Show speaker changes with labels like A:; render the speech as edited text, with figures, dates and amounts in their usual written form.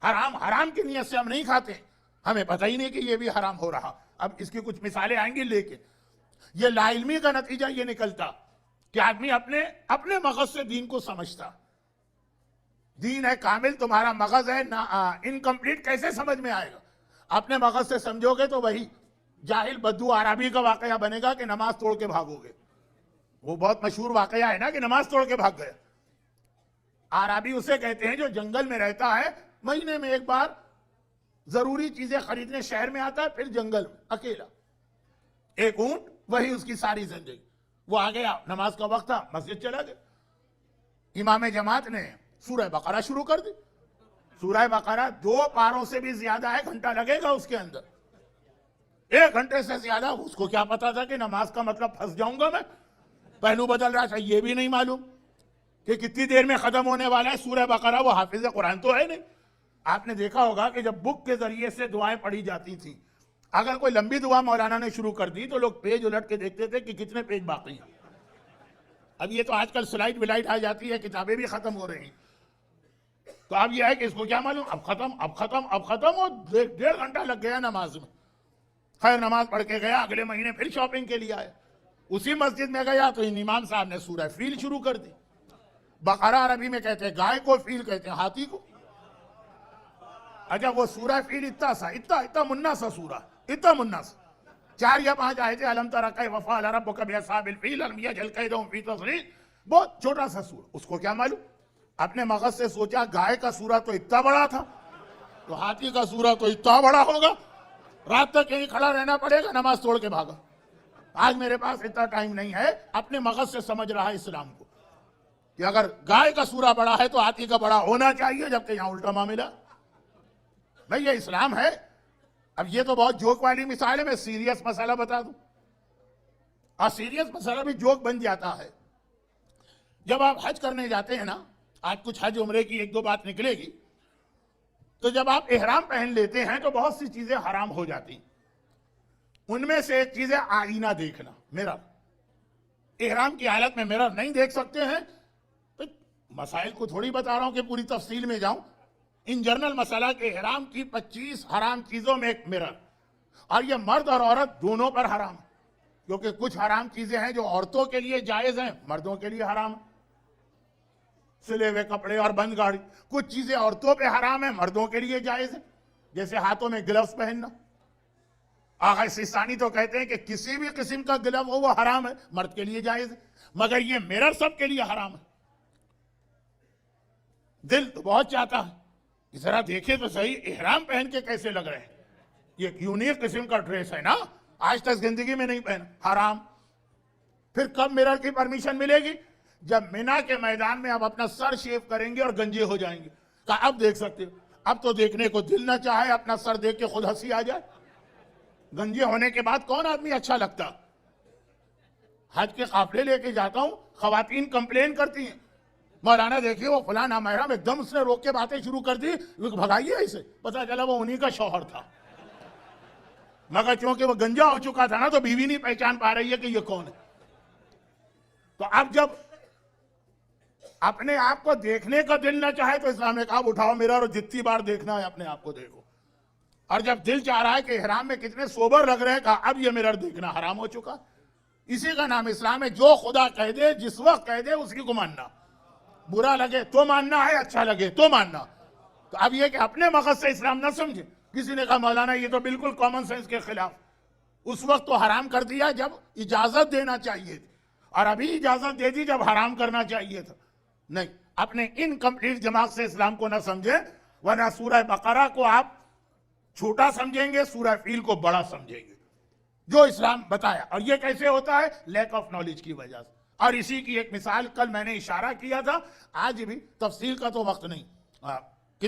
A: حرام حرام کی نیت سے ہم نہیں کھاتے، ہمیں پتہ ہی نہیں کہ یہ بھی حرام ہو رہا. اب اس کی کچھ مثالیں آئیں گی، لیکن یہ لا علمی کا نتیجہ یہ نکلتا کہ آدمی اپنے مغز سے دین کو سمجھتا. دین ہے کامل، تمہارا مغز ہے انکمپلیٹ، کیسے سمجھ میں آئے گا؟ اپنے مغز سے سمجھو گے تو وہی جاہل بدو عربی کا واقعہ بنے گا کہ نماز توڑ کے بھاگو گے. وہ بہت مشہور واقعہ ہے نا کہ نماز توڑ کے بھاگ گیا. عربی اسے کہتے ہیں جو جنگل میں رہتا ہے، مہینے میں ایک بار ضروری چیزیں خریدنے شہر میں آتا ہے، پھر جنگل میں اکیلا، ایک اونٹ، وہی اس کی ساری زندگی. وہ آ گیا، نماز کا وقت تھا، مسجد چلا گیا. امام جماعت نے سورہ بقرہ شروع کر دی. سورہ بقرہ 2 پاروں سے بھی زیادہ ہے، گھنٹہ لگے گا اس کے اندر، 1 گھنٹے سے زیادہ. اس کو کیا پتا تھا کہ نماز کا مطلب پھنس جاؤں گا میں، پہلو بدل رہا تھا، یہ بھی نہیں معلوم کہ کتنی دیر میں ختم ہونے والا ہے سورہ بقرہ. وہ حافظ قرآن تو ہے نہیں. آپ نے دیکھا ہوگا کہ جب بک کے ذریعے سے دعائیں پڑھی جاتی تھیں، اگر کوئی لمبی دعا مولانا نے شروع کر دی تو لوگ پیج الٹ کے دیکھتے تھے کہ کتنے پیج باقی ہیں. اب یہ تو آج کل سلائٹ ولائٹ آ جاتی ہے، کتابیں بھی ختم ہو رہی ہیں. تو اب یہ ہے کہ اس کو کیا معلوم، اب ختم، اور 1.5 گھنٹہ لگ گیا نماز میں. خیر نماز پڑھ کے گیا، اگلے مہینے پھر شاپنگ کے لیے آیا. اسی مسجد میں گیا تو ان امام صاحب نے سورہ فیل شروع کر دی. بقرہ عربی میں کہتے ہیں گائے کو، فیل کہتے ہیں ہاتھی کو. اچھا وہ سورہ فیل اتنا منا سا سورہ، اتنا منا سا، 4 یا 5 آیتیں. الم تر کیف فعل ربک باصحاب الفیل الم یجعل کیدہم فی تضلیل. بہت چھوٹا سا سورہ. اس کو کیا معلوم، اپنے مغز سے سوچا گائے کا سورہ تو اتنا بڑا تھا، تو ہاتھی کا سورہ تو اتنا بڑا ہوگا، رات تک یہیں کھڑا رہنا پڑے گا، نماز توڑ کے بھاگا. آج میرے پاس اتنا ٹائم نہیں ہے. اپنے مغز سے سمجھ رہا ہے اسلام کو کہ اگر گائے کا سورہ بڑا ہے تو ہاتھی کا بڑا ہونا چاہیے، جبکہ یہاں الٹا معاملہ. بھئی یہ اسلام ہے. اب یہ تو بہت جوک والی مثال ہے، میں سیریس مسئلہ بتا دوں، اور سیریس مسئلہ بھی جوک بن جاتا ہے. جب آپ حج کرنے جاتے ہیں نا، آج کچھ حج عمرے کی 1-2 بات نکلے گی، تو جب آپ احرام پہن لیتے ہیں تو بہت سی چیزیں حرام ہو جاتی. ان میں سے ایک چیز ہے آئینہ دیکھنا، مرر. احرام کی حالت میں مرر نہیں دیکھ سکتے ہیں. تو مسائل کو تھوڑی بتا رہا ہوں کہ پوری تفصیل میں جاؤں. ان جنرل مسئلہ کے احرام کی 25 حرام چیزوں میں ایک مرر، اور یہ مرد اور عورت دونوں پر حرام ہے. کیونکہ کچھ حرام چیزیں ہیں جو عورتوں کے لیے جائز ہیں، مردوں کے لیے حرام ہیں. سلے ہوئے کپڑے اور بند گاڑی. کچھ چیزیں عورتوں پہ حرام ہیں، مردوں کے لیے جائز ہیں، جیسے ہاتھوں میں گلوز پہننا. آغا سیستانی تو کہتے ہیں کہ کسی بھی قسم کا گلو ہو وہ حرام ہے، مرد کے لیے جائز ہے، مگر یہ مرر سب کے لیے حرام ہے. دل تو بہت چاہتا ہے ذرا دیکھیں تو صحیح احرام پہن کے کیسے لگ رہے ہیں. یہ ایک یونیک قسم کا ڈریس ہے نا، آج تک زندگی میں نہیں پہنا، حرام. پھر کب مرر کی پرمیشن ملے گی؟ جب مینا کے میدان میں آپ اپنا سر شیو کریں گے اور گنجے ہو جائیں گے. کہا اب دیکھ سکتے ہو. اب تو دیکھنے کو دل نہ چاہے، اپنا سر دیکھ کے خود ہنسی آ جائے. گنجے ہونے کے بعد کون آدمی اچھا لگتا؟ حج کے قافلے لے کے جاتا ہوں، خواتین کمپلین کرتی ہیں، مولانا دیکھیے وہ فلاں نامحرم، ایک دم اس نے روک کے باتیں شروع کر دی، بھگائیے اسے. پتہ چلا وہ انہی کا شوہر تھا، مگر چونکہ وہ گنجا ہو چکا تھا نا تو بیوی نہیں پہچان پا رہی ہے کہ یہ کون ہے. تو اب جب اپنے آپ کو دیکھنے کا دل نہ چاہے تو اسلام نے کہا اٹھاؤ مرر اور جتنی بار دیکھنا ہے اپنے آپ کو دیکھو. اور جب دل چاہ رہا ہے کہ احرام میں کتنے سوبر لگ رہے ہیں، کہا اب یہ مرر دیکھنا حرام ہو چکا. اسی کا نام اسلام ہے. جو خدا کہہ دے، جس وقت کہہ دے، اسی کو ماننا. برا لگے تو ماننا ہے، اچھا لگے تو ماننا. تو اب یہ کہ اپنے مقصد سے اسلام نہ سمجھے. کسی نے کہا مولانا یہ تو بالکل کامن سینس کے خلاف. اس وقت تو حرام کر دیا جب اجازت دینا چاہیے تھی، اور ابھی اجازت دے دی جب حرام کرنا چاہیے تھا. نہیں، اپنے انکمپلیٹ دماغ سے اسلام کو نہ سمجھیں، ورنہ سورہ بقرہ کو آپ چھوٹا سمجھیں گے، سورہ فیل کو بڑا سمجھیں گے جو اسلام بتایا. اور یہ کیسے ہوتا ہے؟ لیک آف نالج کی وجہ سے. اور اسی کی ایک مثال کل میں نے اشارہ کیا تھا، آج بھی تفصیل کا تو وقت نہیں.